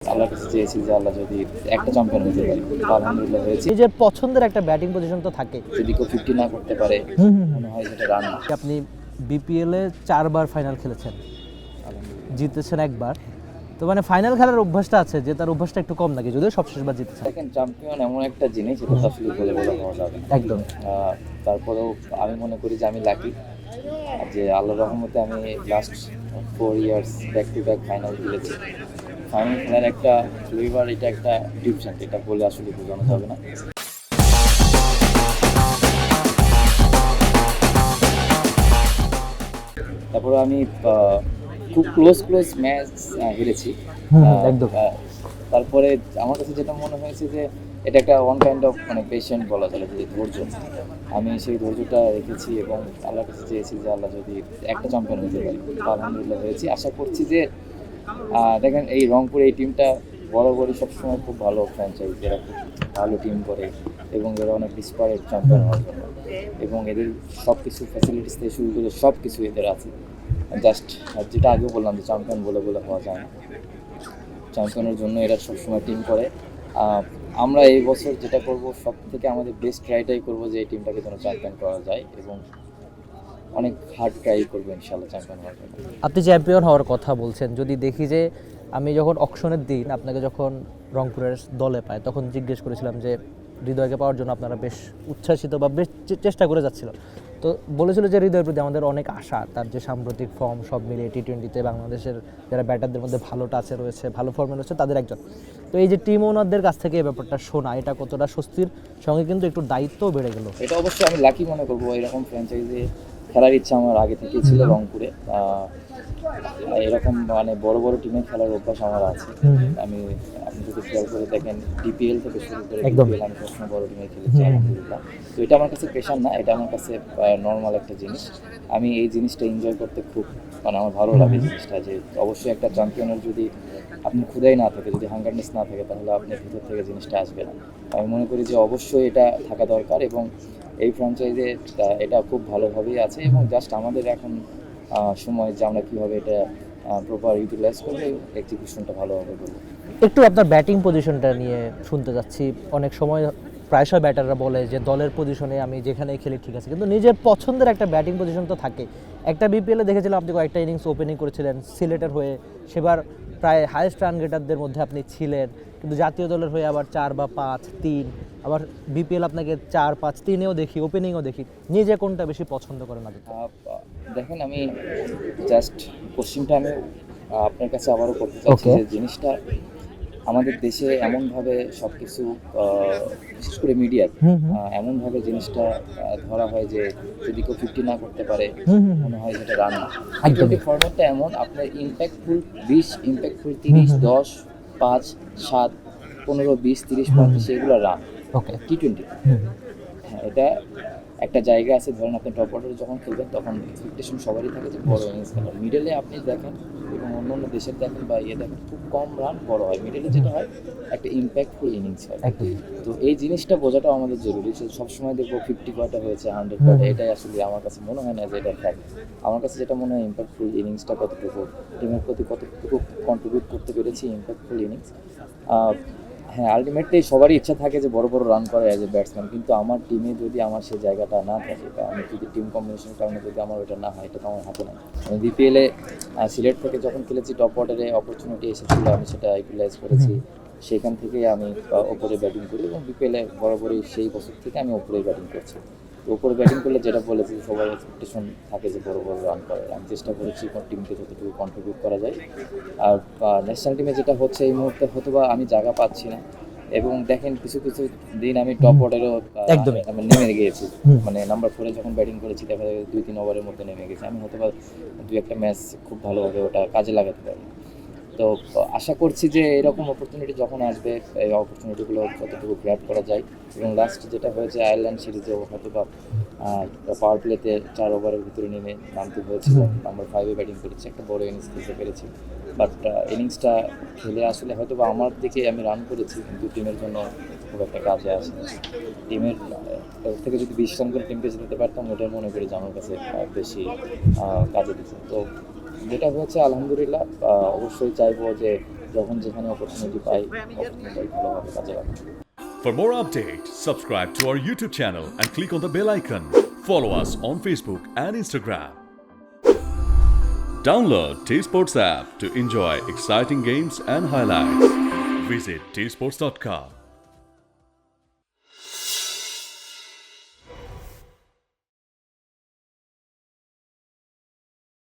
আল্লাহর কাছে চেয়েছি যে আল্লাহ যদি একটা চ্যাম্পিয়ন হতে পারি, তো আলহামদুলিল্লাহ হয়েছি। নিজের পছন্দের একটা ব্যাটিং পজিশন তো থাকে। যদি কেউ 50 না করতে পারে মনে হয় যেটা রান না। আপনি বিপিএল এ 4 বার ফাইনাল খেলেছেন, আলহামদুলিল্লাহ। জিতেছেন একবার, তো মানে ফাইনাল খেলার অভ্যাসটা আছে, যে তার অভ্যাসটা একটু কম নাকি, যদিও সবশেষবার জিতেছেন। দেখেন, চ্যাম্পিয়ন এমন একটা জিনিস, এটা তো আসলে বলে হওয়া যাবে না। একদম। তারপরেও আমি মনে করি যে আমি লাকি, যে আল্লাহর রহমতে আমি last 4 years back to back final খেলেছি। ফাইনাল খেলার একটা ফ্লেভার, এটা একটা ডিফারেন্ট, এটা বলে আসলে বোঝানো যাবে না। তারপরে আমি খুব ক্লোজ ম্যাচ হেরেছি। একদম। তারপরে আমার কাছে যেটা মনে হয়েছে যে এটা একটা ওয়ান কাইন্ড অফ মানে পেশেন্ট বলা চলে, যে ধৈর্য। আমি সেই ধৈর্যটা রেখেছি এবং আল্লাহর কাছে চেয়েছি যে আল্লাহ যদি একটা চ্যাম্পিয়ন হতে পারি, তো আলহামদুলিল্লাহ হয়েছি। আশা করছি যে দেখেন, এই রংপুর এই টিমটা বরাবরই সবসময় খুব ভালো ফ্র্যাঞ্চাইজ, এরা খুব ভালো টিম করে এবং এরা অনেক ডিসপারেট চ্যাম্পিয়ন হওয়ার জন্য, এবং এদের সব কিছু ফ্যাসিলিটিস থেকে শুরু করে সব কিছু এদের আছে। জাস্ট যেটা আগেও বললাম যে চ্যাম্পিয়ন বলে হওয়া যায় না, চ্যাম্পিয়নের জন্য এরা সবসময় টিম করে। আমরা এই বছর যেটা করব, সব থেকে আমাদের বেস্ট ট্রাইটাই করব যে এই টিমটাকে যেন চ্যাম্পিয়ন করা যায়, এবং অনেক হার্ড ট্রাই করবো ইনশাআল্লাহ চ্যাম্পিয়ন হওয়ার জন্য। আপনি চ্যাম্পিয়ন হওয়ার কথা বলছেন, যদি দেখি যে আমি যখন অকশনের দিন আপনাকে যখন রংপুরের দলে পাই, তখন জিজ্ঞেস করেছিলাম যে হৃদয়কে পাওয়ার জন্য আপনারা বেশ উচ্ছ্বাসিত বা বেশ চেষ্টা করে যাচ্ছিল, তো বলেছিল যে হৃদয়ের প্রতি আমাদের অনেক আশা, তার যে সাম্প্রতিক ফর্ম সব মিলিয়ে টি-20তে বাংলাদেশের যারা ব্যাটারদের মধ্যে ভালো টাচে রয়েছে, ভালো ফর্মে রয়েছে, তাদের একজন। তো এই যে টিম ওনারদের কাছ থেকে এই ব্যাপারটা শোনা, এটা কতটা স্বস্তির সঙ্গে কিন্তু একটু দায়িত্বও বেড়ে গেল। এটা অবশ্যই আমি লাকি মনে করবো, এরকম ফ্র্যাঞ্চাইজি খেলার ইচ্ছা আমার আগে থেকেই ছিল রংপুরে। এরকম মানে বড় বড় টিমে খেলার অভ্যাস আমার আছে। আপনি যদি খেয়াল করে দেখেন, ডিপিএল থেকে শুরু করে ডিপিএল আমি সবসময় বড় টিমে খেলেছি আলহামদুলিল্লাহ। তো এটা আমার কাছে পেশার না, এটা আমার কাছে নর্মাল একটা জিনিস। আমি এই জিনিসটা এনজয় করতে খুব মানে আমার ভালো লাগে জিনিসটা, যে অবশ্যই একটা চ্যাম্পিয়নের যদি আপনি ক্ষুধাই না থাকে, যদি হাঙ্গারনেস না থাকে, তাহলে আপনার ভিতর থেকে জিনিসটা আসবে না। আমি মনে করি যে অবশ্যই এটা থাকা দরকার, এবং এই ফ্র্যাঞ্চাইজে এটা খুব ভালোভাবেই আছে, এবং জাস্ট আমাদের এখন সময় যে আমরা কীভাবে এটা প্রপার ইউটিলাইজ করবো, এক্সিকিউশনটা ভালোভাবে করবো। একটু আপনার ব্যাটিং পজিশনটা নিয়ে শুনতে যাচ্ছি। অনেক সময় প্রায়শই ব্যাটাররা বলে যে দলের পজিশনে আমি যেখানেই খেলি ঠিক আছে, কিন্তু নিজের পছন্দের একটা ব্যাটিং পজিশন তো থাকে। একটা বিপিএলে দেখেছিলাম আপনি কয়েকটা ইনিংস ওপেনিং করেছিলেন সিলেটের হয়ে, সেবার প্রায় হাইয়েস্ট রান গেটারদের মধ্যে আপনি ছিলেন, কিন্তু জাতীয় দলের হয়ে আবার 4 বা 5, 3, আবার বিপিএল আপনাকে 4, 5, 3-এও দেখি, ওপেনিংও দেখি। নিজে কোনটা বেশি পছন্দ করেন আপনি? দেখেন, আমি জাস্ট কোশ্চিনটা আমি আপনার কাছে আবারও করতে চাচ্ছি, যে জিনিসটা আমাদের দেশে এমনভাবে সব কিছু, বিশেষ করে মিডিয়ায় এমনভাবে জিনিসটা ধরা হয় যে যদি কেউ 50 না করতে পারে মনে হয় যেটা রান না। ফর্মেটটা এমন, আপনার ইম্প্যাক্টফুল 20, ইম্প্যাক্টফুল 30, 10, 5, 7, 15, 20, 30, 35 এগুলো রান টি-20। হ্যাঁ, এটা একটা জায়গা আছে। ধরেন আপনি টপ অর্ডারে যখন খেলবেন, তখন এক্সপেকটেশন সবারই থাকে যে বড় ইনিংস খেলার। মিডলে আপনি দেখেন এবং অন্য অন্য দেশের দেখেন বা দেখেন, খুব কম রান বড় হয়। মিডলে যেটা হয় একটা ইম্প্যাক্টফুল ইনিংস হয়। তো এই জিনিসটা বোঝাটাও আমাদের জরুরি। সবসময় দেখবো 50 কয়টা হয়েছে, 100 কয়টা, এটাই আসলে আমার কাছে মনে হয় না যে এটা ফ্যাক্ট। আমার কাছে যেটা মনে হয়, ইম্প্যাক্টফুল ইনিংসটা কতটুকু, টিমের প্রতি কতটুকু কন্ট্রিবিউট করতে পেরেছি ইম্প্যাক্টফুল ইনিংস। হ্যাঁ, আলটিমেটলি সবারই ইচ্ছা থাকে যে বড় বড় রান করে অ্যাজ এ ব্যাটসম্যান, কিন্তু আমার টিমে যদি আমার সেই জায়গাটা না থাকে, বা আমি যদি টিম কম্বিনেশনের কারণে যদি আমার ওটা না হয়, এটা তো আমার হাতে নাই। আমি বিপিএলে সিলেট থেকে যখন খেলেছি, টপ অর্ডারে অপরচুনিটি এসেছিল, আমি সেটা ইউটিলাইজ করেছি। সেখান থেকেই আমি ওপরে ব্যাটিং করি, এবং বিপিএলে বরাবরই সেই বছর থেকে আমি ওপরে ব্যাটিং করছি। তো ওপরে ব্যাটিং করলে যেটা বলেছি, সবার এক্সপেকটেশন থাকে যে বড় বড় রান করে। আমি চেষ্টা করেছি টিমকে যতটুকু কন্ট্রিবিউট করা যায়। আর ন্যাশনাল টিমে যেটা হচ্ছে এই মুহূর্তে, হয়তো বা আমি জায়গা পাচ্ছি না, এবং দেখেন কিছু কিছু দিন আমি টপ অর্ডারেও আমি নেমে গিয়েছি। মানে নাম্বার 4-এ যখন ব্যাটিং করেছি, দেখা যায় 2-3 ওভারের মধ্যে নেমে গেছি। আমি হয়তো বা 2-1টা ম্যাচ খুব ভালোভাবে ওটা কাজে লাগাতে পারি। তো আশা করছি যে এরকম অপরচুনিটি যখন আসবে, এই অপরচুনিটিগুলো যতটুকু গ্র্যাব করা যায়। এবং লাস্ট যেটা হয়েছে আয়ারল্যান্ড সিরিজেও, হয়তো বা পাওয়ার প্লেতে 4 ওভারের ভিতরে নেমে নামতে হয়েছিল। নাম্বার 5-এ ব্যাটিং করেছি, একটা বড় ইনিংস খেলতে পেরেছি। বাট ইনিংসটা খেলে আসলে হয়তো বা আমার দিকে আমি রান করেছি, কিন্তু টিমের জন্য খুব একটা কাজে আসে। টিমের থেকে যদি 20 রান করে টিমকে যেতে পারতাম, ওটাই মনে করি যে আমার কাছে বেশি কাজে দিত। তো যেটা হয়েছে আলহামদুলিল্লাহ, অবশ্যই চাইবো যে যখন যেখানে অপরচুনিটি পাই অপরচুনিটি ভালোভাবে কাজে লাগাই। For more updates, subscribe to our YouTube channel and click on the bell icon. Follow us on Facebook and Instagram. Download T-Sports app to enjoy exciting games and highlights. Visit tsports.com.